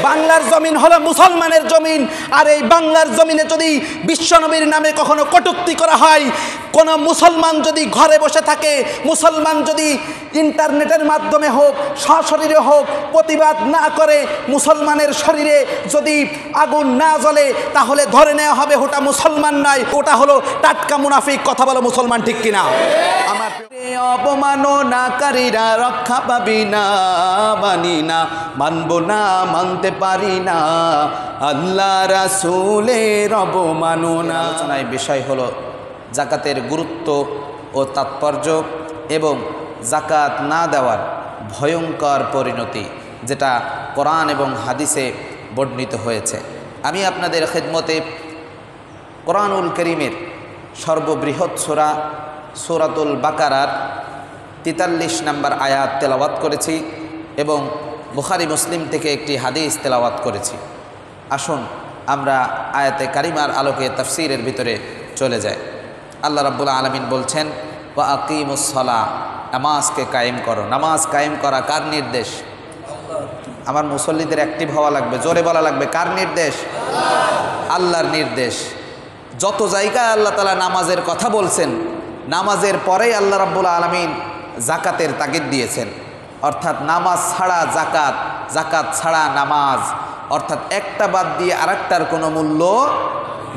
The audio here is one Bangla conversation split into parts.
বাংলার জমিন হলো মুসলমানের জমিন। আর এই বাংলার জমিনে যদি বিশ্বনবীর নামে কখনো কটূক্তি করা হয়, কোনো মুসলমান যদি ঘরে বসে থাকে, মুসলমান যদি ইন্টারনেটের মাধ্যমে হোক, সশরীরে হোক প্রতিবাদ না করে, মুসলমানের শরীরে যদি আগুন না জ্বলে, তাহলে ধরে নেওয়া হবে ওটা মুসলমান নয়, ওটা হলো টাটকা মুনাফিক। কথা বলো মুসলমান ঠিক কিনা? আমার অবমাননাকারীরা রক্ষা পাবি না, মানি না, মানব না, মানতে পারি না আল্লাহ রাসূলের অবমাননা। আলোচনায় বিষয় হলো জাকাতের গুরুত্ব ও তাৎপর্য এবং জাকাত না দেওয়ার ভয়ঙ্কর পরিণতি, যেটা কোরআন এবং হাদিসে বর্ণিত হয়েছে। আমি আপনাদের খেদমতে কোরআনুল কারীমের সর্ববৃহৎ সূরা সূরাতুল বাকারার 43 নম্বর আয়াত তেলাওয়াত করেছি এবং বুখারী মুসলিম থেকে একটি হাদিস তেলাওয়াত করেছি। আসুন আমরা আয়াতে কারিমার আলোকে তাফসীরের ভিতরে চলে যাই। আল্লাহ রাব্বুল আলামিন বলছেন, ওয়া আকিমুস সালাহ, নামাজকে কায়েম করো। নামাজ কায়েম করা কার নির্দেশ? আমার মুসল্লিদের অ্যাক্টিভ হওয়া লাগবে, জোরে বলা লাগবে, কার নির্দেশ? আল্লাহর নির্দেশ। যত জায়গায় আল্লাহ তাআলা নামাজের কথা বলছেন, নামাজের পরেই আল্লাহ রাব্বুল আলামিন জাকাতের তাগিদ দিয়েছেন। অর্থাৎ নামাজ ছাড়া জাকাত, জাকাত ছাড়া নামাজ, অর্থাৎ একটা বাদ দিয়ে আরেকটার কোনো মূল্য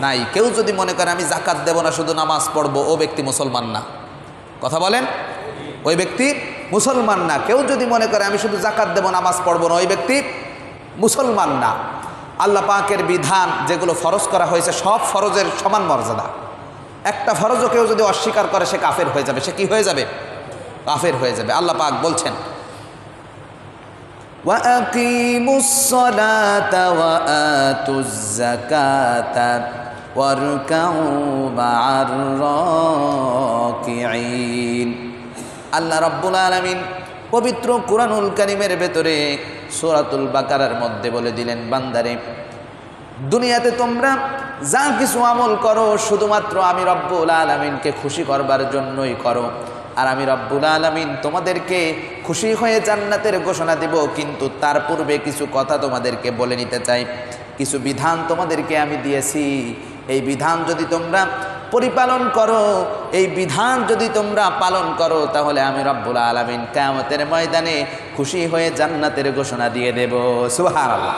নাই। কেউ যদি মনে করে আমি জাকাত দেব না, শুধু নামাজ পড়বো, ও ব্যক্তি মুসলমান না। কথা বলেন, ওই ব্যক্তি মুসলমান না। কেউ যদি মনে করে আমি শুধু জাকাত দেব, নামাজ পড়বো না, ওই ব্যক্তি মুসলমান না। আল্লাহ পাকের বিধান যেগুলো ফরজ করা হয়েছে, সব ফরজের সমান মর্যাদা। একটা ফরজও কেউ যদি অস্বীকার করে, সে কাফের হয়ে যাবে। সে কি হয়ে যাবে? কাফের হয়ে যাবে। আল্লাহ পাক বলছেন, ওয়া আকিমুস সালাতা ওয়া আতুজ যাকাতা ওয়ারকাউ মা'আর রাকিঈন। আল্লাহ রাব্বুল আলামিন পবিত্র কুরআনুল কারীমের ভেতরে সূরাতুল বাকারার মধ্যে বলে দিলেন, বান্দারে, দুনিয়াতে তোমরা যা কিছু আমল করো শুধুমাত্র আমি রব্বুল আলামিনকে খুশি করবার জন্যই করো। আর আমি রব্বুল আলামিন তোমাদেরকে খুশি হয়ে জান্নাতের ঘোষণা দেব। কিন্তু তার পূর্বে কিছু কথা তোমাদেরকে বলে নিতে চাই। কিছু বিধান তোমাদেরকে আমি দিয়েছি, এই বিধান যদি তোমরা পরিপালন করো, এই বিধান যদি তোমরা পালন করো, তাহলে আমি রব্বুল আলামিন কিয়ামতের ময়দানে খুশি হয়ে জান্নাতের ঘোষণা দিয়ে দেব। সুবহানাল্লাহ।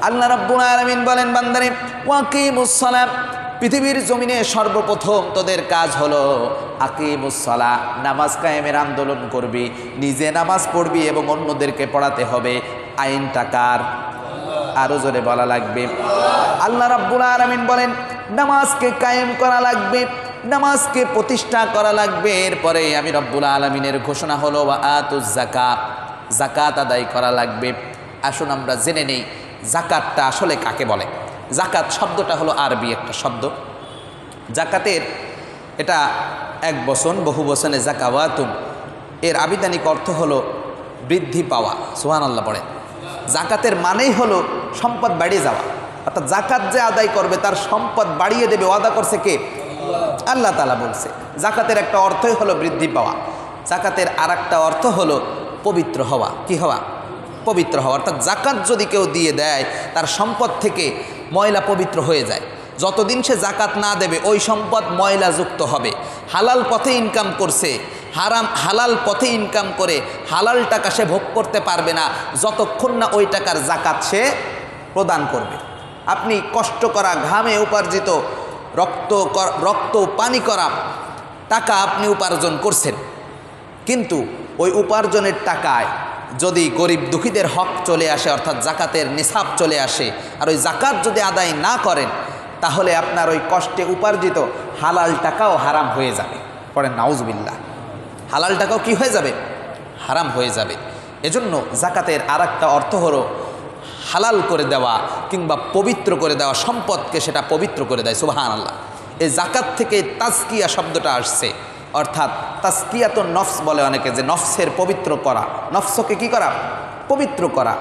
আল্লাহ রাব্বুল আলামিন বলেন, বান্দারে, ওয়াকিমুস সালাহ, পৃথিবীর জমিনে সর্বপ্রথম তোদের কাজ হলো আকিমুস সালাহ, নামাজ কায়েমের আন্দোলন করবি, নিজে নামাজ পড়বি এবং অন্যদেরকে পড়াতে হবে। আইনটা কার? আরো জোরে বলা লাগবে। আল্লাহ রাব্বুল আলামিন বলেন, নামাজকে কায়েম করা লাগবে, নামাজকে প্রতিষ্ঠা করা লাগবে। এরপরে আমি রব্বুল আলামিনের ঘোষণা হলো ওয়া আতুজ যাকাত, যাকাত আদায় করা লাগবে। আসুন আমরা জেনে নেই যাকাতটা আসলে কাকে বলে। জাকাত শব্দটা হলো আরবি একটা শব্দ। জাকাতের এটা এক বচন, বহু বচনে জাকাওয়াতুন। এর আবিধানিক অর্থ হলো বৃদ্ধি পাওয়া। সুবহানাল্লাহ পড়ে। জাকাতের মানেই হলো সম্পদ বাড়িয়ে যাওয়া। অর্থাৎ জাকাত যে আদায় করবে তার সম্পদ বাড়িয়ে দেবে। ওয়াদা করছে কে? আল্লাহ তাআলা বলছে। জাকাতের একটা অর্থই হলো বৃদ্ধি পাওয়া। জাকাতের আরেকটা অর্থ হলো পবিত্র হওয়া। কি হওয়া? পবিত্র হওয়া। অর্থাৎ জাকাত যদি কেউ দিয়ে দেয়, তার সম্পদ থেকে ময়লা পবিত্র হয়ে যায়। যতদিন সে জাকাত না দেবে ওই সম্পদ ময়লাযুক্ত হবে। হালাল পথে ইনকাম করছে, হালাল পথে ইনকাম করে হালাল টাকা সে ভোগ করতে পারবে না যতক্ষণ না ওই টাকার জাকাত সে প্রদান করবে। আপনি কষ্ট করা, ঘামে উপার্জিত, রক্ত পানি করা টাকা আপনি উপার্জন করছেন, কিন্তু ওই উপার্জনের টাকায় যদি গরিব দুঃখীদের হক চলে আসে, অর্থাৎ জাকাতের নিসাব চলে আসে, আর ওই জাকাত যদি আদায় না করেন, তাহলে আপনার ওই কষ্টে উপার্জিত হালাল টাকাও হারাম হয়ে যাবে। পড়েন নাউজুবিল্লাহ। হালাল টাকাও কি হয়ে যাবে? হারাম হয়ে যাবে। এজন্য জাকাতের আরেকটা অর্থ হলো হালাল করে দেওয়া কিংবা পবিত্র করে দেওয়া। সম্পদকে সেটা পবিত্র করে দেয়। সুবহানাল্লাহ। এই জাকাত থেকে তাজকিয়া শব্দটা আসছে, অর্থাৎ তাজকিয়াতুন নফস বলে অনেকে, যে নফসের পবিত্র করা, নফসকে কি করা? পবিত্র করা।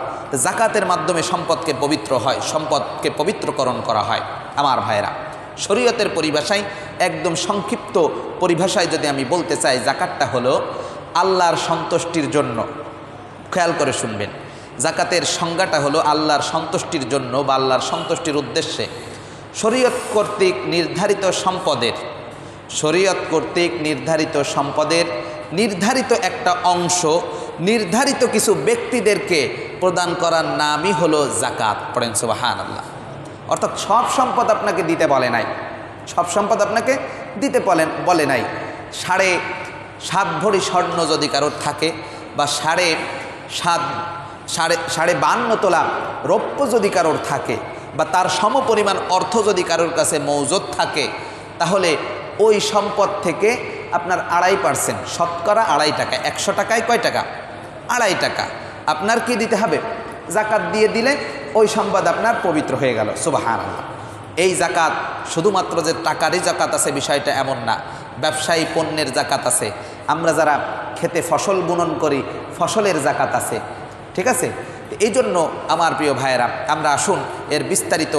জাকাতের মাধ্যমে সম্পদকে পবিত্র হয়, সম্পদকে পবিত্রকরণ করা হয়। আমার ভাইরা, শরীয়তের পরিভাষায়, একদম সংক্ষিপ্ত পরিভাষায় যদি আমি বলতে চাই, জাকাতটা হলো আল্লাহর সন্তুষ্টির জন্য, খেয়াল করে শুনবেন, জাকাতের সংজ্ঞাটা হলো আল্লাহর সন্তুষ্টির জন্য বা আল্লাহর সন্তুষ্টির উদ্দেশ্যে শরীয়ত কর্তৃক নির্ধারিত সম্পদের নির্ধারিত একটা অংশ নির্ধারিত কিছু ব্যক্তিদেরকে প্রদান করার নামই হলো জাকাত। পড়েন সুবহানাল্লাহ। অর্থাৎ সব সম্পদ আপনাকে দিতে বলে নাই, সব সম্পদ আপনাকে দিতে বলে নাই। 7.5 ভরি স্বর্ণ যদি কারোর থাকে বা 52 তোলা রৌপ্য যদি কারোর থাকে বা তার সমপরিমাণ অর্থ যদি কারোর কাছে মৌজুদ থাকে, তাহলে ওই সম্পদ থেকে আপনার 2.5% শতকরা 2.5 টাকা, 100 টাকায় কয় টাকা? 2.5 টাকা আপনার কি দিতে হবে? জাকাত দিয়ে দিলে ওই সম্পদ আপনার পবিত্র হয়ে গেল। সুবহানাল্লাহ। এই জাকাত শুধুমাত্র যে টাকারই জাকাত আছে বিষয়টা এমন না, ব্যবসায়ী পণ্যের জাকাত আছে, আমরা যারা খেতে ফসল বুনন করি ফসলের জাকাত আছে, ঠিক আছে? এই জন্য আমার প্রিয় ভাইয়েরা, আমরা আসুন এর বিস্তারিত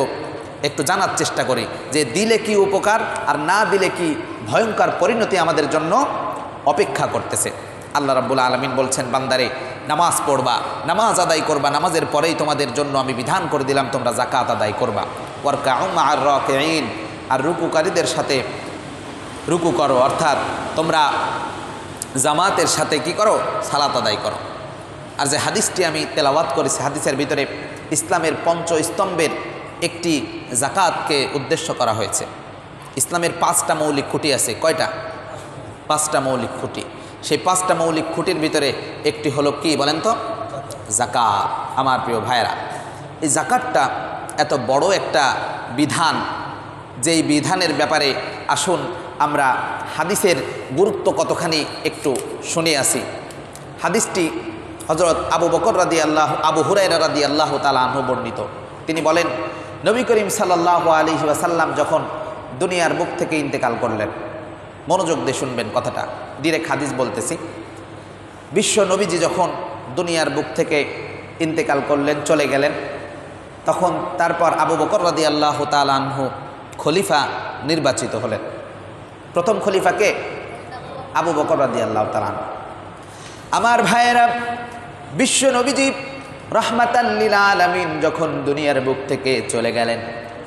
একটু জানার চেষ্টা করি যে দিলে কি উপকার আর না দিলে কি ভয়ঙ্কর পরিণতি আমাদের জন্য অপেক্ষা করতেছে। আল্লাহ রাব্বুল আলামিন বলছেন, বান্দারে নামাজ পড়বা, নামাজ আদায় করবা, নামাজের পরেই তোমাদের জন্য আমি বিধান করে দিলাম তোমরা জাকাত আদায় করবা। ওয়ারকাউ মা'আর রাকিঈন, আর রুকুকারীদের সাথে রুকু করো, অর্থাৎ তোমরা জামাতের সাথে কি করো? সালাত আদায় করো। আর যে হাদিসটি আমি তেলাওয়াত করেছি, হাদিসের ভিতরে ইসলামের পঞ্চস্তম্ভের একটি জাকাতকে উদ্দেশ্য করা হয়েছে। ইসলামের 5টা মৌলিক খুঁটি আছে। কয়টা? 5টা মৌলিক খুঁটি। সেই 5টা মৌলিক খুঁটির ভিতরে একটি হলো কি বলেন তো? জাকাত। আমার প্রিয় ভাইয়েরা, এই জাকাতটা এত বড় একটা বিধান, যেই বিধানের ব্যাপারে আসুন আমরা হাদিসের গুরুত্ব কতখানি একটু শুনে আসি। হাদিসটি হযরত আবু হুরায়রা রাদিয়াল্লাহু তাআলা আনহু বর্ণিত। তিনি বলেন, নবী করিম সাল্লাল্লাহু আলাইহি ওয়াসাল্লাম যখন দুনিয়ার বুক থেকে ইন্তেকাল করলেন, মনোযোগ দিয়ে শুনবেন কথাটা, ডিরেক্ট হাদিস বলতেছি। বিশ্ব নবীজি যখন দুনিয়ার বুক থেকে ইন্তেকাল করলেন, চলে গেলেন, তখন তারপর আবু বকর রাদিয়াল্লাহু তাআলা আনহু খলিফা নির্বাচিত হলেন। প্রথম খলিফাকে আবু বকর রাদিয়াল্লাহু তাআলা আনহু। আমার ভাইয়েরা, বিশ্ব নবীজি রাহমাতাল লিল আলামিন যখন দুনিয়ার বুক থেকে চলে গেলেন,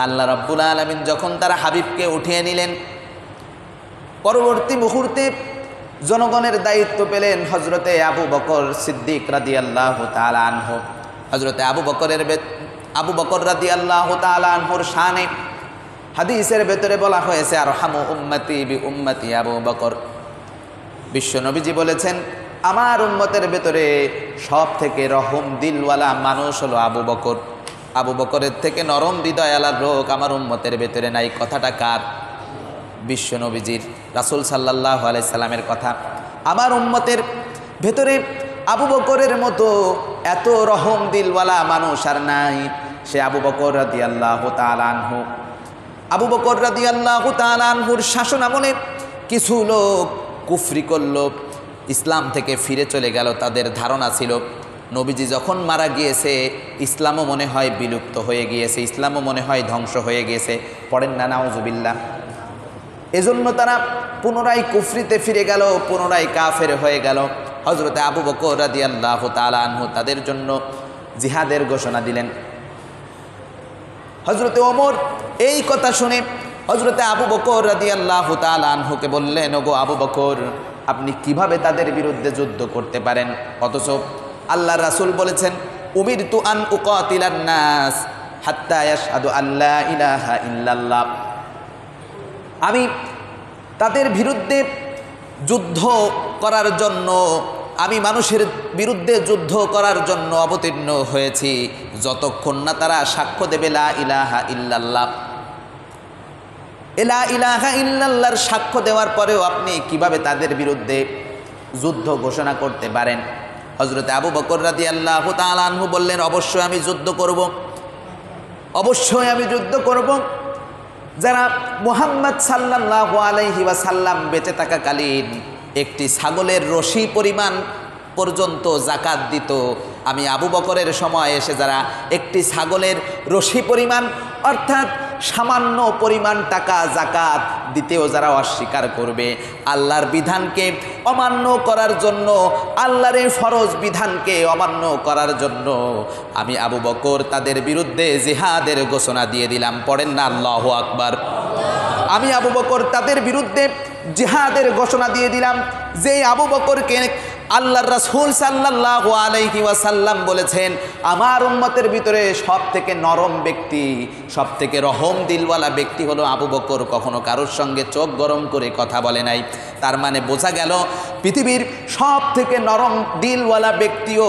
আল্লাহ রাব্বুল আলামিন যখন তার হাবিবকে উঠিয়ে নিলেন, পরবর্তী মুহূর্তে জনগণের দায়িত্ব পেলেন হযরতে আবু বকর সিদ্দিক রাদিয়াল্লাহু তাআলা আনহু। হযরতে আবু বকর রাদিয়াল্লাহু তাআলা আনহুর শানে হাদিসের ভেতরে বলা হয়েছে, আরহামু উম্মতি বি উম্মতি আবু বকর। বিশ্ব নবীজি বলেছেন, আমার উম্মতের ভেতরে সব থেকে রহম দিলওয়ালা মানুষ হলো আবু বকর। আবু বকরের থেকে নরম হৃদয়ালার লোক আমার উম্মতের ভেতরে নাই। কথাটা কার? বিশ্ব নবীজির, রাসূল সাল্লাল্লাহু আলাইহি সাল্লামের কথা। আমার উম্মতের ভেতরে আবু বকরের মতো এত রহম দিলওয়ালা মানুষ আর নাই, সে আবু বকর রাদিয়াল্লাহু তাআলা আনহু। আবু বকর রাদিয়াল্লাহু তাআলা আনহুর শাসন আমলে কিছু লোক কুফরি করল, ইসলাম থেকে ফিরে চলে গেল। তাদের ধারণা ছিল নবীজি যখন মারা গিয়েছে ইসলামও মনে হয় বিলুপ্ত হয়ে গিয়েছে, ইসলামও মনে হয় ধ্বংস হয়ে গিয়েছে। পড়েন না নাউজুবিল্লাহ। এজন্য তারা পুনরায় কুফরিতে ফিরে গেল, পুনরায় কাফের হয়ে গেল। হযরতে আবু বকর রাদিয়াল্লাহু তাআলা আনহু তাদের জন্য জিহাদের ঘোষণা দিলেন। হযরতে ওমর এই কথা শুনে হযরতে আবু বকর রাদিয়াল্লাহু তাআলা আনহুকে বললেন, ওগো আবু বকর, আপনি কিভাবে তাদের বিরুদ্ধে যুদ্ধ করতে পারেন? অথচ আল্লাহর রাসূল বলেছেন, উমিরতু আন উকাতিলান নাস হাত্তা ইয়াশহাদু আল্লা ইলাহা ইল্লাল্লাহ। আমি তাদের বিরুদ্ধে যুদ্ধ করার জন্য, আমি মানুষের বিরুদ্ধে যুদ্ধ করার জন্য অবতীর্ণ হয়েছি যতক্ষণ না তারা সাক্ষ্য দেবে লা ইলাহা ইল্লাল্লাহ। লা ইলাহা ইল্লাল্লাহর সাক্ষ্য দেওয়ার পরেও আপনি কিভাবে তাদের বিরুদ্ধে যুদ্ধ ঘোষণা করতে পারেন? হযরতে আবু বকর রাদিয়াল্লাহু তাআলা আনহু বললেন, অবশ্যই আমি যুদ্ধ করব, অবশ্যই আমি যুদ্ধ করব। যারা মুহাম্মদ সাল্লাল্লাহু আলাইহি ওয়াসাল্লাম বেঁচে থাকাকালীন একটি ছাগলের রশি পরিমাণ পর্যন্ত জাকাত দিত, আমি আবু বকরের সময় এসে যারা একটি ছাগলের রশি পরিমাণ অর্থাৎ সামান্য পরিমাণ টাকা যাকাত দিতেও যারা অস্বীকার করবে, আল্লাহর বিধানকে অমান্য করার জন্য, আল্লাহর এই ফরজ বিধানকে অমান্য করার জন্য আমি আবু বকর তাদের বিরুদ্ধে জিহাদের ঘোষণা দিয়ে দিলাম। পড়েন না আল্লাহু আকবার। আমি আবু বকর তাদের বিরুদ্ধে জিহাদের ঘোষণা দিয়ে দিলাম। যে আবু বকরকে আল্লাহর রাসূল সাল্লাল্লাহু আলাইহি ওয়াসাল্লাম বলেছেন আমার উম্মতের ভিতরে সব থেকে নরম ব্যক্তি, সব থেকে রহম দিলওয়ালা ব্যক্তি হলো আবু বকর, কখনো কারোর সঙ্গে চোখ গরম করে কথা বলে নাই। তার মানে বোঝা গেল পৃথিবীর সব থেকে নরম দিলওয়ালা ব্যক্তিও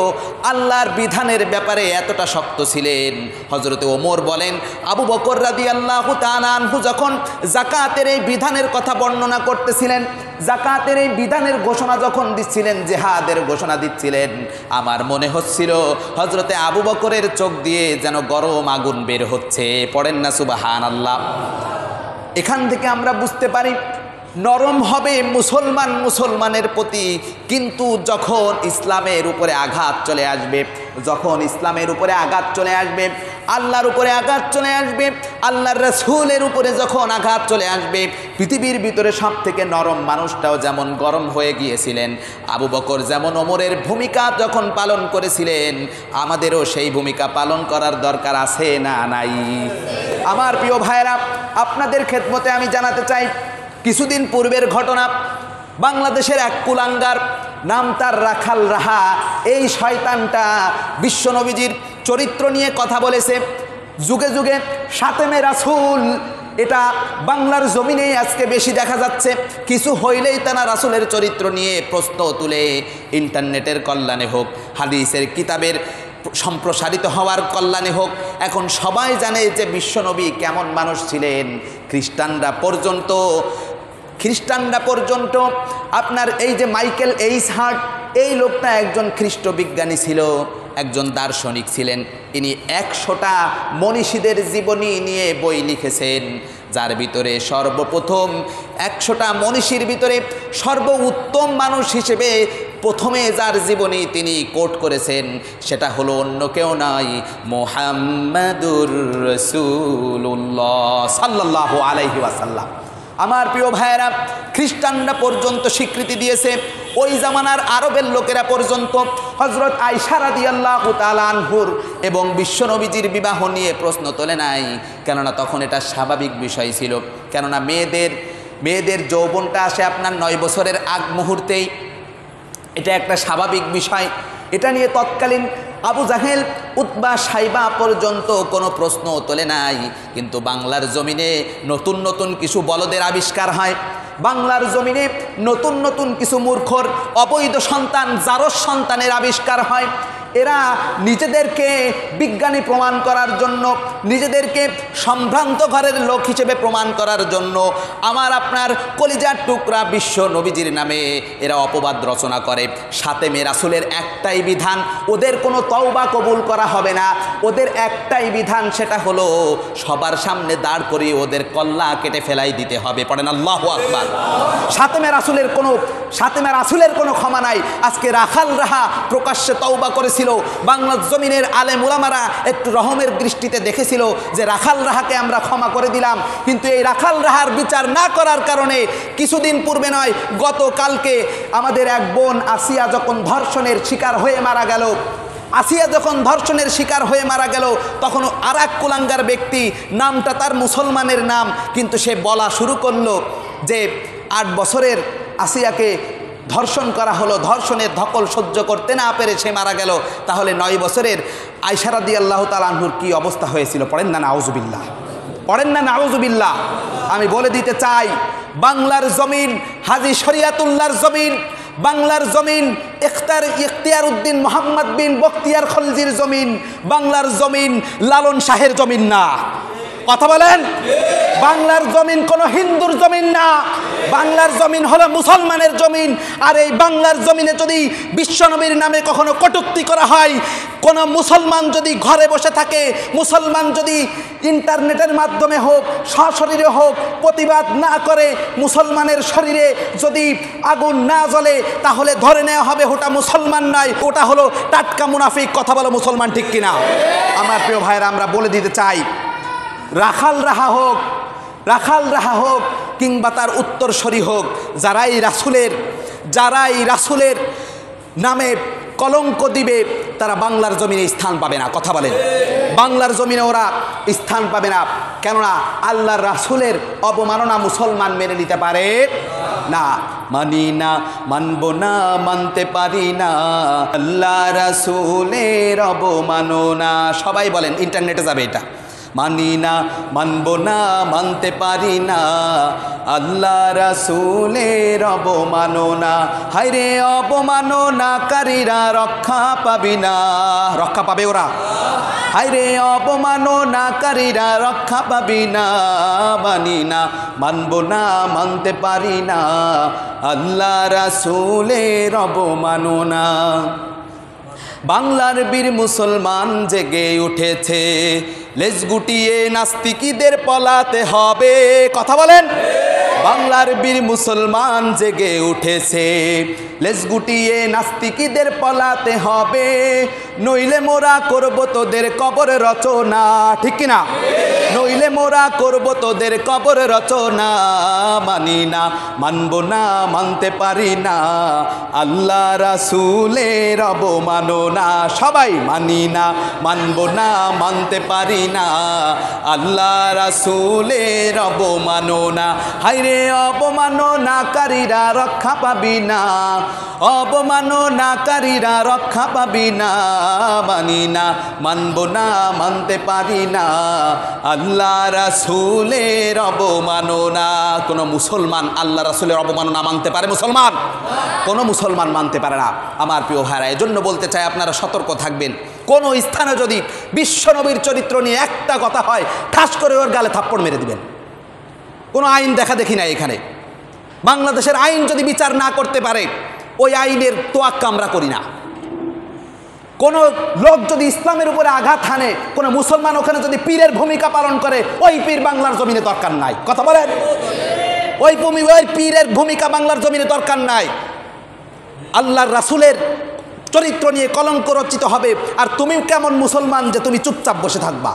আল্লাহর বিধানের ব্যাপারে এতটা শক্ত ছিলেন। হযরতে ওমর বলেন, আবু বকর রাদিয়াল্লাহু তাআলা আনহু যখন যাকাতের এই বিধানের কথা বর্ণনা করতেছিলেন, যাকাতের এই বিধানের ঘোষণা যখন দিচ্ছিলেন, জিহাদের ঘোষণা দিচ্ছিলেন, আমার মনে হচ্ছিল হযরতে আবু বকরের চোখ দিয়ে যেন গরম আগুন বের হচ্ছে। পড়েন না সুবহানাল্লাহ। এখান থেকে আমরা বুঝতে পারি নরম হবে মুসলমান মুসলমানের প্রতি, কিন্তু যখন ইসলামের উপরে আঘাত চলে আসবে, যখন ইসলামের উপরে আঘাত চলে আসবে, আল্লাহর উপরে আঘাত চলে আসবে, আল্লাহর রাসূলের উপরে যখন আঘাত চলে আসবে, পৃথিবীর ভিতরে সব থেকে নরম মানুষটাও যেমন গরম হয়ে গিয়েছিলেন, আবু বকর যেমন ওমরের ভূমিকা যখন পালন করেছিলেন, আমাদেরও সেই ভূমিকা পালন করার দরকার আছে না নাই? আমার প্রিয় ভাইরা, আপনাদের খেদমতে আমি জানাতে চাই, কিছুদিন পূর্বের ঘটনা, বাংলাদেশের এক কুলাঙ্গার, নাম তার রাখাল রাহা, এই শয়তানটা বিশ্বনবীজির চরিত্র নিয়ে কথা বলেছে। যুগে যুগে শাতেমে রাসূল, এটা বাংলার জমিনেই আজকে বেশি দেখা যাচ্ছে। কিছু হইলেই তারা রাসূলের চরিত্র নিয়ে প্রশ্ন তুলে, ইন্টারনেটের কল্যাণে হোক, হাদিসের কিতাবের সম্প্রসারিত হওয়ার কল্যাণে হোক, এখন সবাই জানে যে বিশ্বনবী কেমন মানুষ ছিলেন। খ্রিস্টানরা পর্যন্ত আপনার এই যে মাইকেল এইচ হার্ট, এই লোকটা একজন খ্রিস্ট বিজ্ঞানী ছিল, একজন দার্শনিক ছিলেন। ইনি 100টা মনীষীদের জীবনী নিয়ে বই লিখেছেন, যার ভিতরে সর্বপ্রথম 100টা মনীষীর ভিতরে সর্বোত্তম মানুষ হিসেবে প্রথমে যার জীবনী তিনি কোট করেছেন, সেটা হলো অন্য কেউ নয়, মুহাম্মাদুর রাসূলুল্লাহ সাল্লাল্লাহু আলাইহি ওয়াসাল্লাম। আমার প্রিয় ভাইয়েরা, খ্রিস্টানরা পর্যন্ত স্বীকৃতি দিয়েছে, ওই জামানার আরবের লোকেরা পর্যন্ত হযরত আয়েশা রাদিয়াল্লাহু তাআলা আনহুর এবং বিশ্বনবীজির বিবাহ নিয়ে প্রশ্ন তোলে নাই। কেননা তখন এটা স্বাভাবিক বিষয় ছিল, কেননা মেয়েদের যৌবনটা আসে আপনার 9 বছরের আগ মুহূর্তেই, এটা একটা স্বাভাবিক বিষয়। এটা নিয়ে তৎকালীন আবু জাহেল, উতবা, সাইবা পর্যন্ত কোনো প্রশ্ন তোলে নাই। কিন্তু বাংলার জমিনে নতুন নতুন কিছু বলদের আবিষ্কার হয়, বাংলার জমিনে নতুন নতুন কিছু মূর্খর অবৈধ সন্তান, জারজ সন্তানের আবিষ্কার হয়। এরা নিজেদেরকে বিজ্ঞানী প্রমাণ করার জন্য, নিজেদেরকে সম্ভ্রান্ত ঘরের লোক হিসেবে প্রমাণ করার জন্য আমার আপনার কলিজার টুকরা বিশ্ব নবীজির নামে এরা অপবাদ রচনা করে। শাতেমে রাসূলের একটাই বিধান, ওদের কোনো তওবা কবুল করা হবে না। ওদের একটাই বিধান, সেটা হলো সবার সামনে দাঁড় করিয়ে ওদের কল্লা কেটে ফেলাই দিতে হবে। পড়েন আল্লাহু আকবার। শাতেমে রাসূলের কোনো ক্ষমা নাই। আজকে রাখাল রাহা প্রকাশ্যে তওবা করেছিল, বাংলার জমিনের আলেম উলামারা একটু রহমের দৃষ্টিতে দেখেছিল যে রাখাল রাহাকে আমরা ক্ষমা করে দিলাম। কিন্তু এই রাখাল রাহার বিচার না করার কারণে কিছুদিন পূর্বে নয়, গতকালকে আমাদের এক বোন আসিয়া যখন ধর্ষণের শিকার হয়ে মারা গেল, তখন আর এক কুলাঙ্গার ব্যক্তি, নামটা তার মুসলমানের নাম, কিন্তু সে বলা শুরু করলো যে 8 বছরের আসিয়াকে ধর্ষণ করা হলো, ধর্ষণের ধকল সহ্য করতে না পেরে সে মারা গেল। তাহলে 9 বছরের আয়েশা রাদিয়াল্লাহু তাআলা আনহুর কি অবস্থা হয়েছিল? পড়েন না নাউজুবিল্লাহ, পড়েন না নাউজুবিল্লাহ। আমি বলে দিতে চাই, বাংলার জমিন হাজী শরিয়াতুল্লাহর জমিন, বাংলার জমিন ইখতিয়ার উদ্দিন মোহাম্মদ বিন বখতিয়ার খলজির জমিন, বাংলার জমিন লালন শাহের জমিন না। কথা বলেন, বাংলার জমিন কোনো হিন্দুর জমিন না, বাংলার জমিন হলো মুসলমানের জমিন। আর এই বাংলার জমিনে যদি বিশ্বনবীর নামে কখনো কটূক্তি করা হয়, কোনো মুসলমান যদি ঘরে বসে থাকে, মুসলমান যদি ইন্টারনেটের মাধ্যমে হোক, সশরীরে হোক প্রতিবাদ না করে, মুসলমানের শরীরে যদি আগুন না জ্বলে, তাহলে ধরে নেওয়া হবে ওটা মুসলমান নয়, ওটা হলো টাটকা মুনাফিক। কথা বলো মুসলমান ঠিক কিনা? আমার প্রিয় ভাইরা, আমরা বলে দিতে চাই, রাখাল রাহা হোক কিংবা তার উত্তরসূরি হোক, যারাই রাসূলের নামে কলঙ্ক দিবে তারা বাংলার জমিনে স্থান পাবে না। কথা বলেন, বাংলার জমিনে ওরা স্থান পাবে না। কেননা আল্লাহর রাসূলের অবমাননা মুসলমান মেনে নিতে পারে না। মানি না, মানব না, মানতে পারি না আল্লাহ রাসূলের অবমাননা। সবাই বলেন, ইন্টারনেটে যাবে এটা। মানি না, মানব না, মানতে পারি না আল্লাহ রাসূলের অবমাননা। হায়রে অবমাননাকারীরা রক্ষা পাবি না। রক্ষা পাবে ওরা? হায়রে অবমাননাকারীরা রক্ষা পাবি না। মানি না, মানব না, মানতে পারি না আল্লাহ রাসূলের অবমাননা। বাংলার বীর মুসলমান জেগে উঠেছে, লেজ গুটিয়ে নাস্তিকীদের পলাতে হবে। কথা বলেন, বাংলার বীর মুসলমান জেগে উঠেছে, লেজ গুটিয়ে নাস্তিকীদের পলাতে হবে, নইলে মোরা করব তোদের কবর রচনা। ঠিক কিনা? নইলে মোরা করব তোদের কবর রচনা। মানি না, মানব না, মানতে পারি না আল্লাহ রাসূলের অবমাননা। সবাই মানি না, মানব না, মানতে পারি না আল্লাহ রাসূলের অবমাননা। হায়রে অবমাননাকারীরা রক্ষা পাবি না, অবমাননাকারীরা রক্ষা পাবি না। মানি না, মানব না, মানতে পারি না আল্লাহ রাসূলের অবমাননা। কোন মুসলমান আল্লাহ রাসূলের অবমাননা মানতে পারে? মুসলমান কোন মুসলমান মানতে পারে না। আমার প্রিয় ভাইরা, এজন্য বলতে চাই আপনারা সতর্ক থাকবেন। কোন স্থানে যদি বিশ্বনবীর চরিত্র নিয়ে একটা কথা হয়, ঠাস করে ওর গালে থাপ্পড় মেরে দিবেন। কোনো আইন দেখা দেখি না এখানে। বাংলাদেশের আইন যদি বিচার না করতে পারে, ওই আইনের তোয়াক্কা আমরা করি না। কোনো লোক যদি ইসলামের উপরে আঘাত হানে, কোনো মুসলমান ওখানে যদি পীরের ভূমিকা পালন করে, ওই পীর বাংলার জমিনে দরকার নাই। কথা বলেন, ওই পীরের ভূমিকা বাংলার জমিনে দরকার নাই। আল্লাহর রাসূলের চরিত্র নিয়ে কলঙ্ক রচিত হবে, আর তুমি কেমন মুসলমান যে তুমি চুপচাপ বসে থাকবা?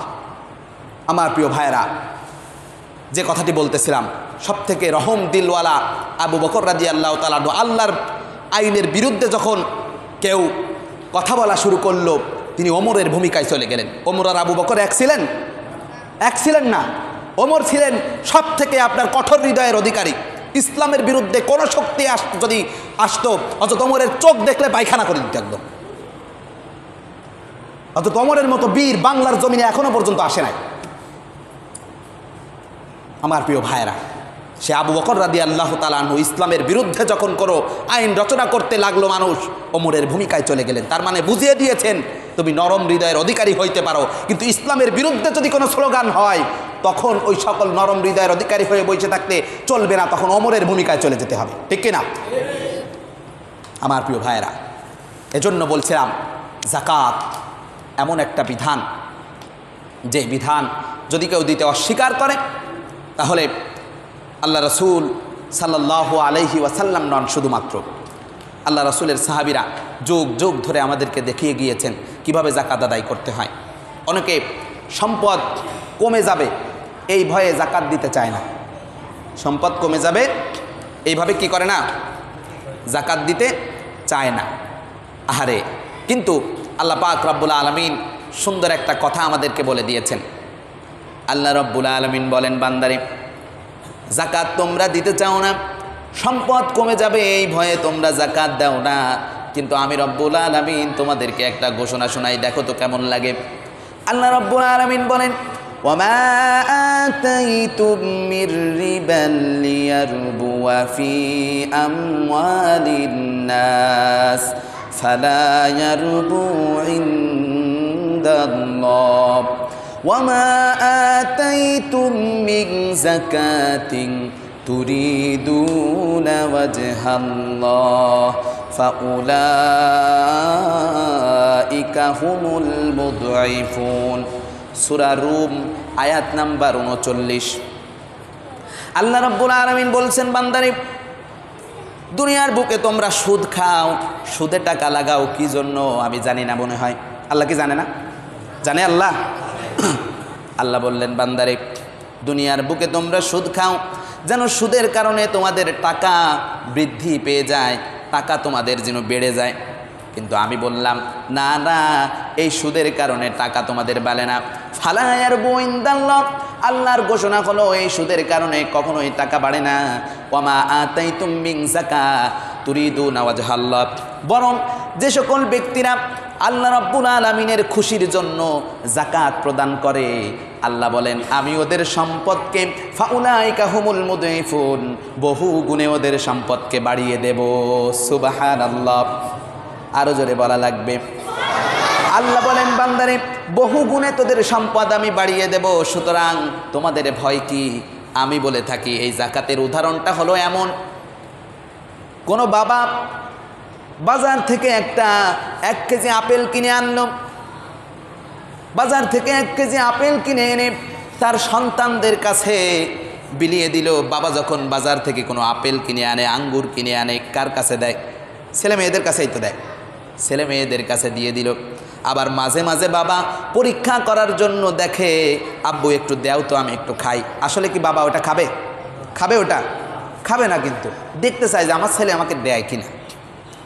আমার প্রিয় ভাইরা, যে কথাটি বলতেছিলাম, সবথেকে রহম দিলওয়ালা আবু বকর রাদিয়াল্লাহু তাআলা আনহু, আল্লাহর আইনের বিরুদ্ধে যখন কেউ কথা বলা শুরু করলো, তিনি ওমরের ভূমিকায় চলে গেলেন। ওমর আর আবু বকর এক ছিলেন না। ওমর ছিলেন সব থেকে আপনার কঠোর হৃদয়ের অধিকারী। ইসলামের বিরুদ্ধে কোনো শক্তি যদি আসতো, অথচ ওমরের চোখ দেখলে পায়খানা করে দিত একদম। অথচ ওমরের মতো বীর বাংলার জমিনে এখনো পর্যন্ত আসে নাই। আমার প্রিয় ভাইয়েরা, সে আবু বকর রাদিয়াল্লাহু তাআলা আনহু ইসলামের বিরুদ্ধে যখন কোনো আইন রচনা করতে লাগলো, মানুষ ওমরের ভূমিকায় চলে গেলেন। তার মানে বুঝিয়ে দিয়েছেন, তুমি নরম হৃদয়ের অধিকারী হইতে পারো, কিন্তু ইসলামের বিরুদ্ধে যদি কোনো স্লোগান হয়, তখন ওই সকল নরম হৃদয়ের অধিকারী হয়ে বসে থাকতে চলবে না, তখন ওমরের ভূমিকায় চলে যেতে হবে। ঠিক কিনা? আমার প্রিয় ভাইয়েরা, এজন্য বলছিলাম, যাকাত এমন একটা বিধান, যে বিধান যদি কেউ দিতে অস্বীকার করে, তাহলে আল্লাহ রাসূল সাল্লাল্লাহু আলাইহি ওয়াসাল্লাম নন, শুধুমাত্র আল্লাহ রাসূলের সাহাবীরা যুগ যুগ ধরে আমাদেরকে দেখিয়ে গিয়েছেন কিভাবে যাকাত আদায় করতে হয়। অনেকে সম্পদ কমে যাবে এই ভয়ে যাকাত দিতে চায় না। সম্পদ কমে যাবে এইভাবে কি করে না, যাকাত দিতে চায় না। আহারে, কিন্তু আল্লাহ পাক রব্বুল আলামিন সুন্দর একটা কথা আমাদেরকে বলে দিয়েছেন। আল্লাহ রব্বুল আলামিন বলেন, বান্দারে, যাকাত তোমরা দিতে চাও না, সম্পদ কমে যাবে এই ভয়ে তোমরা যাকাত দাও না, কিন্তু আমি রব্বুল আলামিন তোমাদেরকে একটা ঘোষণা শোনাই, দেখো তো কেমন লাগে। আল্লাহ রব্বুল আলামিন বলেন, ওয়ামা আতাইতুম মির রিবান লিয়ারবুয়া ফি আমওয়ালিন নাস ফালা ইয়ারবু ইনদাল্লাহ ওয়ামা আতাইতুম মিন যাকাতিন তুরিদুনা ওয়াজহাল্লাহ ফাউলাইকা হুমুল মুদঈফুন। সূরা রুম আয়াত নাম্বার ৩৯। আল্লাহ রাব্বুল আলামিন বলছেন, বান্দারে, দুনিয়ার বুকে তোমরা সুদ খাও, সুদে টাকা লাগাও, কি জন্য আমি জানি না, মনে হয় আল্লাহ কি জানে না? জানে আল্লাহ? আল্লাহ বললেন, বান্দারে দুনিয়ার বুকে তোমরা সুদ খাও, যেন সুদের কারণে তোমাদের টাকা বৃদ্ধি পেয়ে যায়, টাকা তোমাদের যেন বেড়ে যায়। কিন্তু আমি বললাম, না না, এই সুদের কারণে টাকা তোমাদের বাড়ে না। ফালায়ার বইন্দাল্লাহ, আল্লাহর ঘোষণা হলো এই সুদের কারণে কখনোই টাকা বাড়ে না। ওয়ামা আতাইতুম মিন যাকাত তুরিদুনা ওয়াজহাল্লাহ, বরং যে সকল ব্যক্তিরা আল্লাহ রাব্বুল আলামিনের খুশির জন্য যাকাত প্রদান করে, আল্লাহ বলেন আমি ওদের সম্পদকে ফাউলাইকা হুমুল মুদঈফুন, বহু গুণে ওদের সম্পদকে বাড়িয়ে দেব। সুবহানাল্লাহ, আরো জোরে বলা লাগবে। আল্লাহ বলেন, বান্দারে বহু গুণে তোদের সম্পদ আমি বাড়িয়ে দেব, সুতরাং তোমাদের ভয় কি? আমি বলে থাকি এই যাকাতের উদাহরণটা হলো এমন, কোনো বাবা বাজার থেকে 1 কেজি আপেল কিনে আনলো, বাজার থেকে 1 কেজি আপেল কিনে এনে তার সন্তানদের কাছে বিলিয়ে দিল। বাবা যখন বাজার থেকে কোনো আপেল কিনে আনে, আঙ্গুর কিনে আনে, কার কাছে দেয়? ছেলে মেয়েদের কাছেই তো দেয়। ছেলে মেয়েদের কাছে দিয়ে দিল। আবার মাঝে মাঝে বাবা পরীক্ষা করার জন্য দেখে, আব্বু একটু দেও তো, আমি একটু খাই। আসলে কি বাবা ওটা খাবে? খাবে? ওটা খাবে না, কিন্তু দেখতে চায় যে আমার ছেলে আমাকে দেয় কিনা,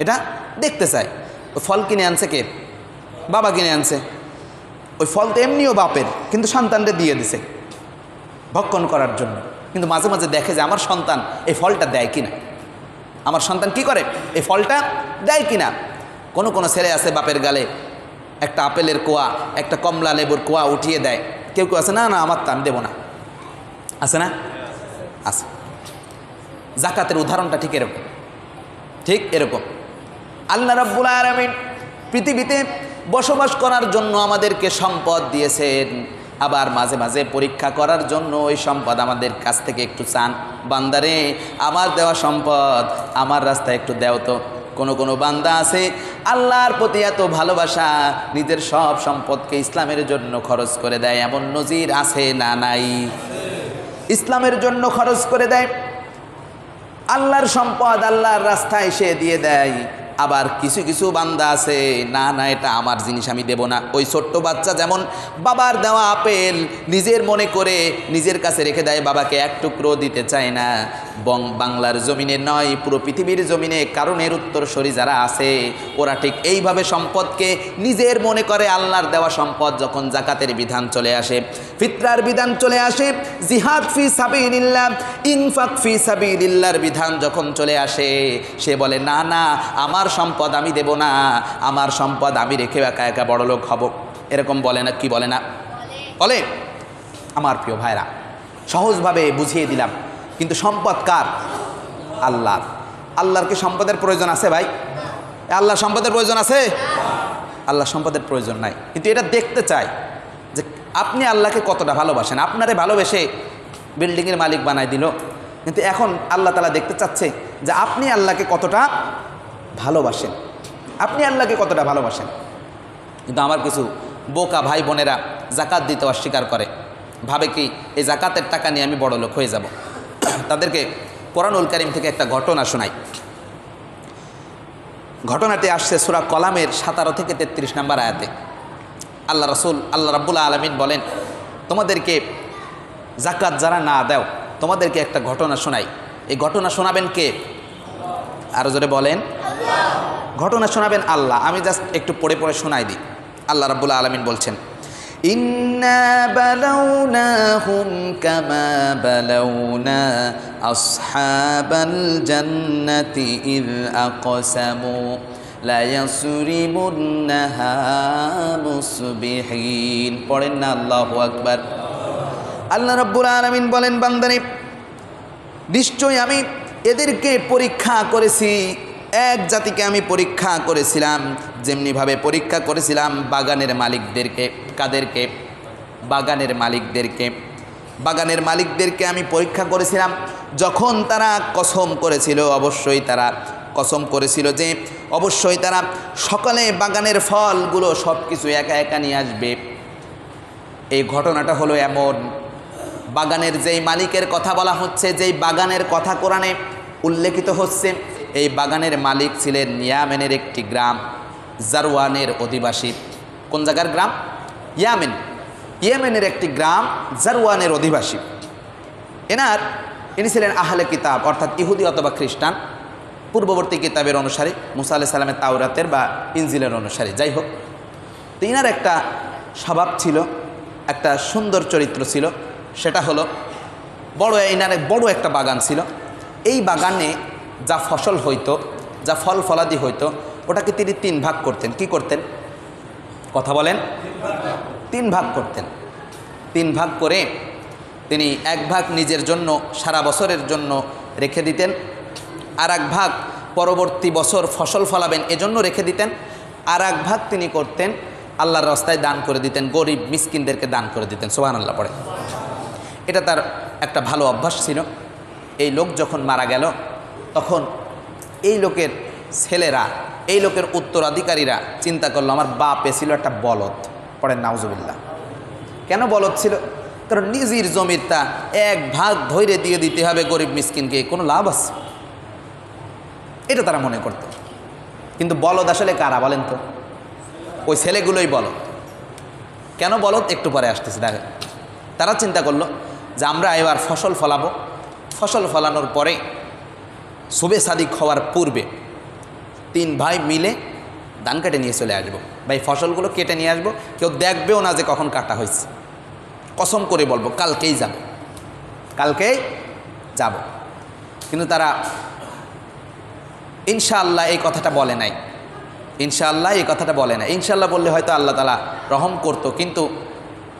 এটা দেখতে চায়। ওই ফল কিনে আনছে কে? বাবা কিনে আনছে। ওই ফল তো এমনিও বাপের, কিন্তু সন্তানদের দিয়ে দিছে ভক্ষণ করার জন্য। কিন্তু মাঝে মাঝে দেখে যে আমার সন্তান এই ফলটা দেয় কিনা, আমার সন্তান কি করে, এই ফলটা দেয় কিনা। কোনো কোনো ছেলে আছে বাপের গালে একটা আপেলের কোয়া, একটা কমলা লেবুর কোয়া উঠিয়ে দেয়। কেউ কেউ আছে না না আমার তা আমি দেবো না, আছে না? আছে। যাকাতের উদাহরণটা ঠিক এরকম, ঠিক এরকম। আল্লাহ রাব্বুল আলামিন পৃথিবীতে বসবাস করার জন্য আমাদেরকে সম্পদ দিয়েছেন, আবার মাঝে মাঝে পরীক্ষা করার জন্য ওই সম্পদ আমাদের কাছ থেকে একটু চান, বান্দারে আমার দেওয়া সম্পদ আমার রাস্তায় একটু দেও তো। কোনো কোনো বান্দা আছে আল্লাহর প্রতি এত ভালোবাসা, নিজের সব সম্পদকে ইসলামের জন্য খরচ করে দেয়। এমন নজির আছে না নাই? ইসলামের জন্য খরচ করে দেয়, আল্লাহর সম্পদ আল্লাহর রাস্তায় সে দিয়ে দেয়। আবার কিছু কিছু বান্দা আছে, না না এটা আমার জিনিস আমি দেব না। ওই ছোট্ট বাচ্চা যেমন বাবার দেওয়া আপেল নিজের মনে করে নিজের কাছে রেখে দেয়, বাবাকে এক টুকরো দিতে চায় না। বাংলার জমিনে নয়, পুরো পৃথিবীর জমিনে কারণের উত্তরসূরি যারা আছে ওরা ঠিক এইভাবে সম্পদকে নিজের মনে করে। আল্লাহর দেওয়া সম্পদ যখন যাকাতের বিধান চলে আসে, ফিতরার বিধান চলে আসে, জিহাদ ফি সাবিলিল্লাহ, ইনফাক ফি সাবিলিল্লাহর বিধান যখন চলে আসে, সে বলে না না আমার সম্পদ আমি দেব না, আমার সম্পদ আমি রেখে একা একা বড়লোক হব। এরকম বলে না? কি বলে না? বলে। আমার প্রিয় ভাইরা, সহজভাবে বুঝিয়ে দিলাম, কিন্তু সম্পদ কার? আল্লাহর। আল্লাহর কি সম্পদের প্রয়োজন আছে ভাই? আল্লাহর সম্পদের প্রয়োজন আছে? আল্লাহর সম্পদের প্রয়োজন নাই, কিন্তু এটা দেখতে চাই যে আপনি আল্লাহকে কতটা ভালোবাসেন। আপনারে ভালোবেসে বিল্ডিংয়ের মালিক বানাই দিল, কিন্তু এখন আল্লাহ তাআলা দেখতে চাচ্ছে যে আপনি আল্লাহকে কতটা ভালোবাসেন, আপনি আল্লাহকে কতটা ভালোবাসেন। কিন্তু আমার কিছু বোকা ভাই বোনেরা যাকাত দিতে অস্বীকার করে, ভাবে কি এই যাকাতের টাকা নিয়ে আমি বড় লোক হয়ে যাব। তাদেরকে কোরআনুল কারীম থেকে একটা ঘটনা শোনাই। ঘটনাটি আসছে সূরা কলামের 17 থেকে 33 নম্বর আয়াতে। আল্লাহ রাব্বুল আলামিন বলেন, তোমাদেরকে যাকাত যারা না দাও তোমাদেরকে একটা ঘটনা শোনাই। এই ঘটনা শোনাবেন কে? আরো জোরে বলেন। ঘটনা শোনাবেন আল্লাহ। আমি জাস্ট একটু পড়ে পড়ে শোনাই দিই। আল্লাহ রাব্বুল আলামিন বলছেন, ইন্না বালাউনাহুম কামা বালাউনা আসহাবাল জান্নাতি ইয আকসামু লা ইয়াসরিমুন্নাহা মুসবিহিন। পড়েন না আল্লাহু আকবার। আল্লাহ রাব্বুল আলামিন বলেন, বান্দারে নিশ্চয় আমি এদেরকে পরীক্ষা করেছি, এক জাতিকে আমি পরীক্ষা করেছিলাম, যেমনিভাবে পরীক্ষা করেছিলাম বাগানের মালিকদেরকে। কাদেরকে? বাগানের মালিকদেরকে। বাগানের মালিকদেরকে আমি পরীক্ষা করেছিলাম যখন তারা কসম করেছিল, অবশ্যই তারা কসম করেছিল যে অবশ্যই তারা সকালে বাগানের ফলগুলো সব কিছু একা একা নিয়ে আসবে। এই ঘটনাটা হলো এমন, বাগানের যেই মালিকের কথা বলা হচ্ছে, যেই বাগানের কথা কোরআনে উল্লেখিত হচ্ছে, এই বাগানের মালিক ছিলেন ইয়ামেনের একটি গ্রাম, জারওয়ানের অধিবাসী। কোন জায়গার গ্রাম? ইয়ামেন। ইয়েমেনের একটি গ্রাম জারওয়ানের অধিবাসী। ইনি ছিলেন আহলে কিতাব, অর্থাৎ ইহুদি অথবা খ্রিস্টান, পূর্ববর্তী কিতাবের অনুসারী, মুসা আলাইহিস সালামের তাওরাতের বা ইনজিলের অনুসারী। যাই হোক, তো ইনার একটা স্বভাব ছিল, একটা সুন্দর চরিত্র ছিল। সেটা হলো ইনার বড় একটা বাগান ছিল। এই বাগানে যা ফসল হইতো, যা ফল ফলাদি হইতো, ওটাকে তিনি 3 ভাগ করতেন। কি করতেন? কথা বলেন। 3 ভাগ করতেন। 3 ভাগ করে তিনি 1 ভাগ নিজের জন্য সারা বছরের জন্য রেখে দিতেন, আর 1 ভাগ পরবর্তী বছর ফসল ফলাবেন এজন্য রেখে দিতেন, আর 1 ভাগ তিনি করতেন আল্লাহর রাস্তায় দান করে দিতেন, গরিব মিসকিনদেরকে দান করে দিতেন। সুবহানাল্লাহ পড়ে। এটা তার একটা ভালো অভ্যাস ছিল। এই লোক যখন মারা গেল, তখন এই লোকের ছেলেরা, এই লোকের উত্তরাধিকারীরা চিন্তা করলো, আমার বাপে ছিল একটা বলদ। পড়েন নাউজুবিল্লাহ। কেন বলদ ছিল? কারণ নিজের জমিরটা 1 ভাগ ধৈর্য দিয়ে দিতে হবে গরিব মিসকিনকে, কোনো লাভ আছে? এটা তারা মনে করত। কিন্তু বলদ আসলে কারা বলেন তো? ওই ছেলেগুলোই বলদ। কেন বলদ? একটু পরে আসতেছে। দেখেন, তারা চিন্তা করলো যে আমরা এবার ফসল ফলাবো, ফসল ফলানোর পরে শুবে সাদিক হওয়ার পূর্বে 3 ভাই মিলে ধান কেটে নিয়ে চলে আসবো। ভাই ফসলগুলো কেটে নিয়ে আসবো, কেউ দেখবেও না যে কখন কাটা হয়েছে। কসম করে বলবো কালকেই যাব, কালকেই যাব। কিন্তু তারা ইনশাআল্লাহ এই কথাটা বলে নাই। ইনশাআল্লাহ এই কথাটা বলে নাই। ইনশাআল্লাহ বললে হয়তো আল্লাহ তাআলা রহম করতো। কিন্তু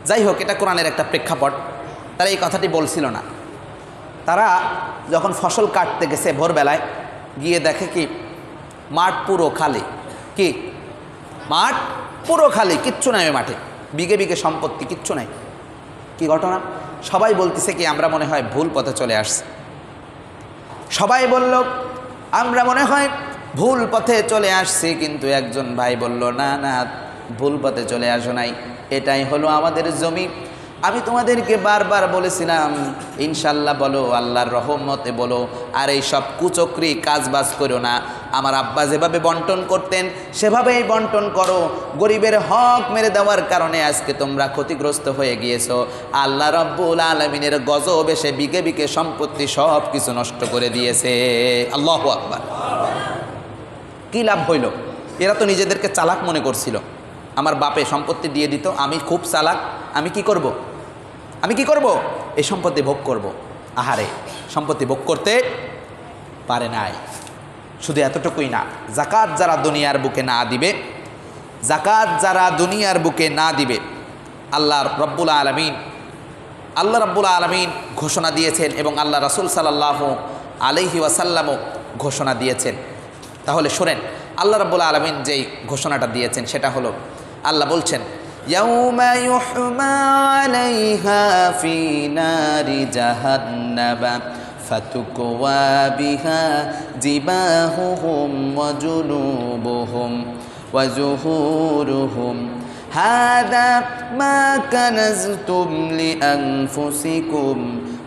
যাই হোক, এটা কোরআনের একটা প্রেক্ষাপট। তারা এই কথাটি বলছিল না। তারা যখন ফসল কাটতে গেছে ভোরবেলায়, গিয়ে দেখে কি মাঠ পুরো খালি। কি মাঠ পুরো খালি, কিচ্ছু নাই ওই মাঠে, বিঘে বিঘে সম্পত্তি, কিচ্ছু নাই। কি ঘটনা? সবাই বলতেছে কি আমরা মনে হয় ভুল পথে চলে আসছি। সবাই বলল আমরা মনে হয় ভুল পথে চলে আসছি। কিন্তু একজন ভাই বলল না না, ভুল পথে চলে আসো নাই, এটাই হলো আমাদের জমি। আমি তোমাদেরকে বারবার বলেছিলাম ইনশাল্লাহ বলো, আল্লাহর রহমতে বলো, আর এই সব কুচক্রি কাজবাজ করো না। আমার আব্বা যেভাবে বন্টন করতেন সেভাবেই বন্টন করো। গরিবের হক মেরে দেওয়ার কারণে আজকে তোমরা ক্ষতিগ্রস্ত হয়ে গিয়েছো। আল্লাহ রব্বুল আলামিনের গজব এসে বিঘে বিঘে সম্পত্তি সব কিছু নষ্ট করে দিয়েছে। আল্লাহু আকবার। কি লাভ হইল? এরা তো নিজেদেরকে চালাক মনে করছিল। আমার বাপে সম্পত্তি দিয়ে দিত, আমি খুব চালাক, আমি কি করব? আমি কি করব? এই সম্পত্তি ভোগ করব। আহারে, সম্পত্তি ভোগ করতে পারে নাই। শুধু এতটুকুই না, যাকাত যারা দুনিয়ার বুকে না দিবে, যাকাত যারা দুনিয়ার বুকে না দিবে, আল্লাহ রব্বুল আলামিন ঘোষণা দিয়েছেন এবং আল্লাহ রাসূল সাল্লাল্লাহু আলাইহি ওয়াসাল্লামও ঘোষণা দিয়েছেন। তাহলে শোনেন, আল্লাহ রাব্বুল আলামিন যেই ঘোষণাটা দিয়েছেন সেটা হলো, আল্লাহ বলছেন ইয়াউমা ইউহমা আলাইহা ফি নারি জাহান্নামা ফাতুকওয়া বিহা জিবাহুহুম ওয়া জুনুবুহুম ওয়া যুহুরুহুম হাযা মা কানাজতুম লিআনফুসিকুম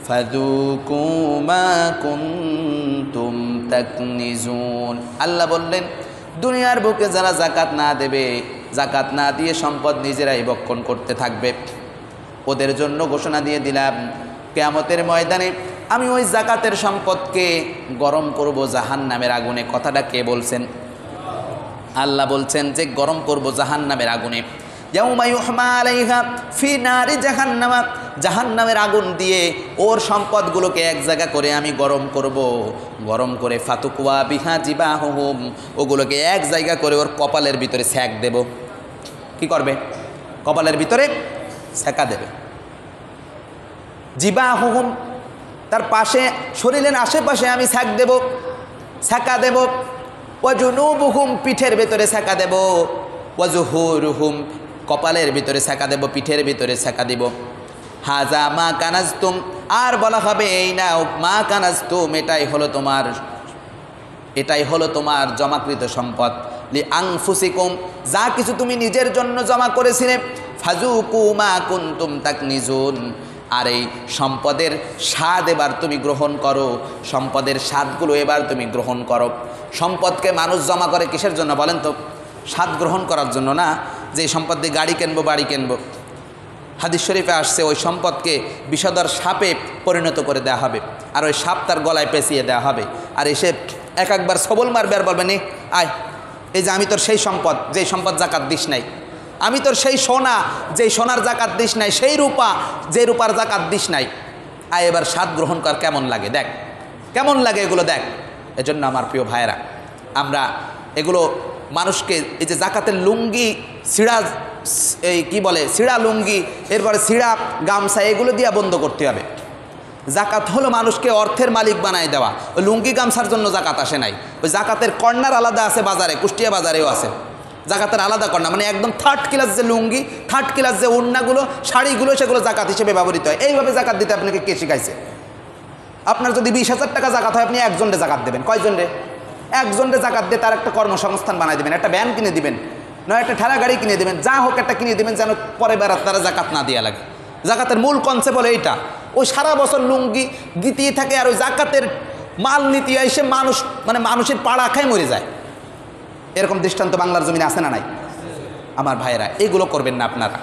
ফাযুকু মা কুনতুম তাকনিজুন। আল্লাহ বললেন, দুনিয়ার বুকে যারা যাকাত না দেবে, যাকাত না দিয়ে সম্পদ নিজেরাই ভক্ষণ করতে থাকবে, ওদের জন্য ঘোষণা দিয়ে দিলাম কিয়ামতের ময়দানে আমি ওই যাকাতের সম্পদকে গরম করব জাহান্নামের আগুনে। কথাটা কে বলছেন? আল্লাহ বলছেন যে গরম করব জাহান্নামের আগুনে। ইয়াউমা ইউহমা আলাইহা ফি নারি জাহান্নামা, জাহান্নামের আগুন দিয়ে ওর সম্পদগুলোকে এক জায়গা করে আমি গরম করব। গরম করে ফাতুকওয়া বিহা জিবাহুহুম, ওগুলোকে এক জায়গা করে ওর কপালের ভিতরে ছ্যাঁক দেব। কি করবে? কপালের ভিতরে ছ্যাঁকা দেবে। জিবাহুহুম, তার পাশে শরীরের আশেপাশে আমি ছ্যাঁক দেব, ছ্যাঁকা দেব। ওয়া জুনুবুহুম, পিঠের ভিতরে ছ্যাঁকা দেব। ওয়া যুহুরুহুম, কপালের ভিতরে ছ্যাঁকা দেব, পিঠের ভিতরে ছ্যাঁকা দেব। হাজা মা কানাজতুম, আর বলা হবে এই নাও মা কানাজতুম, এটাই হলো তোমার জমাকৃত সম্পদ। লি আনফুসিকুম, যা কিছু তুমি নিজের জন্য জমা করেছিলে। ফাযুকু মা কুনতুম তাকনিজুন, আর এই সম্পদের স্বাদ এবার তুমি গ্রহণ করো। সম্পদের স্বাদগুলো এবার তুমি গ্রহণ করো। সম্পদকে মানুষ জমা করে কিসের জন্য বলেন তো? স্বাদ গ্রহণ করার জন্য না, যে সম্পদ দিয়ে গাড়ি কিনবো, বাড়ি কিনবো। হাদিস শরীফে আসছে ওই সম্পদকে বিষধর সাপে পরিণত করে দেওয়া হবে, আর ওই সাপ তার গলায় পেঁচিয়ে দেওয়া হবে, আর এসে এক একবার সবল মারবে আর বলবে নে আয়, এই যে আমি তোর সেই সম্পদ যেই সম্পদ জাকাত দিস নাই, আমি তোর সেই সোনা যেই সোনার জাকাত দিস নাই, সেই রূপা যে রূপার জাকাত দিস নাই, আয় এবার স্বাদ গ্রহণ কর, কেমন লাগে দেখ, কেমন লাগে এগুলো দেখ। এজন্য আমার প্রিয় ভাইয়েরা, আমরা এগুলো মানুষকে এই যে জাকাতের লুঙ্গি ছিঁড়া, এই কি বলে ছিঁড়া লুঙ্গি, এরপরে ছিঁড়া গামছা, এগুলো দিয়ে বন্ধ করতে হবে। জাকাত হলো মানুষকে অর্থের মালিক বানায় দেওয়া। ওই লুঙ্গি গামছার জন্য জাকাত আসে নাই। ওই জাকাতের কর্নার আলাদা আছে বাজারে, কুষ্টিয়া বাজারেও আছে জাকাতের আলাদা কর্নার, মানে একদম থার্ড ক্লাস যে লুঙ্গি, থার্ড ক্লাস যে ওড়নাগুলো, শাড়িগুলো, সেগুলো জাকাত হিসেবে ব্যবহৃত হয়। এইভাবে জাকাত দিতে আপনাকে কে শিখাইছে? আপনার যদি 20,000 টাকা জাকাত হয়, আপনি একজনরে জাকাত দেবেন। কয়জনরে? একজনরে জাকাত দিয়ে তার একটা কর্মসংস্থান বানাই দেবেন, একটা ভ্যান কিনে দিবেন, নয় একটা ঠেলা গাড়ি কিনে দেবেন, যা হোক একটা কিনে দেবেন, যেন পরে বেড়াত তারা জাকাত না দেওয়া লাগে। জাকাতের মূল কনসেপ্ট হলো এইটা। ওই সারা বছর লুঙ্গি গিতিয়ে থাকে, আর ওই জাকাতের মাল নীতি এসে মানুষ, মানে মানুষের পাড়া খায় মরে যায়। এরকম দৃষ্টান্ত বাংলার জমিনে আছে না নাই? আমার ভাইয়েরা, এগুলো করবেন না আপনারা।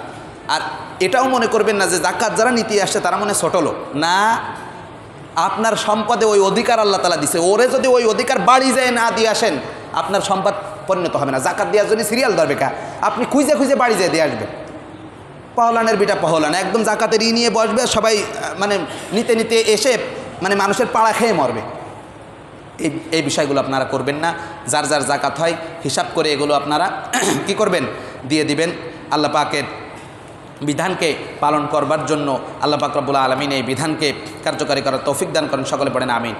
আর এটাও মনে করবেন না যে জাকাত যারা নীতি আসছে তারা মনে ছোট লোক না। আপনার সম্পদে ওই অধিকার আল্লাহ তাআলা দিছে, ওরে যদি ওই অধিকার বাড়ি যায় না দিয়ে আসেন, আপনার সম্পদ পরিণত হবে না। জাকাত দেওয়ার জন্য সিরিয়াল ধরবে কা, আপনি খুঁজে খুঁজে বাড়ি যেয়ে দিয়ে আসবেন। পহলানের বিটা পহলান, একদম জাকাতের নিয়ে বসবে, সবাই মানে নিতে নিতে এসে মানে মানুষের পাড়া খেয়ে মরবে। এই বিষয়গুলো আপনারা করবেন না। যার যার জাকাত হয় হিসাব করে এগুলো আপনারা কি করবেন? দিয়ে দিবেন। আল্লাহ পাকের বিধানকে পালন করবার জন্য আল্লাহ পাক রব্বুল আলামিন এই বিধানকে কার্যকারী করার তৌফিক দান করেন। সকলে পড়েন আমিন।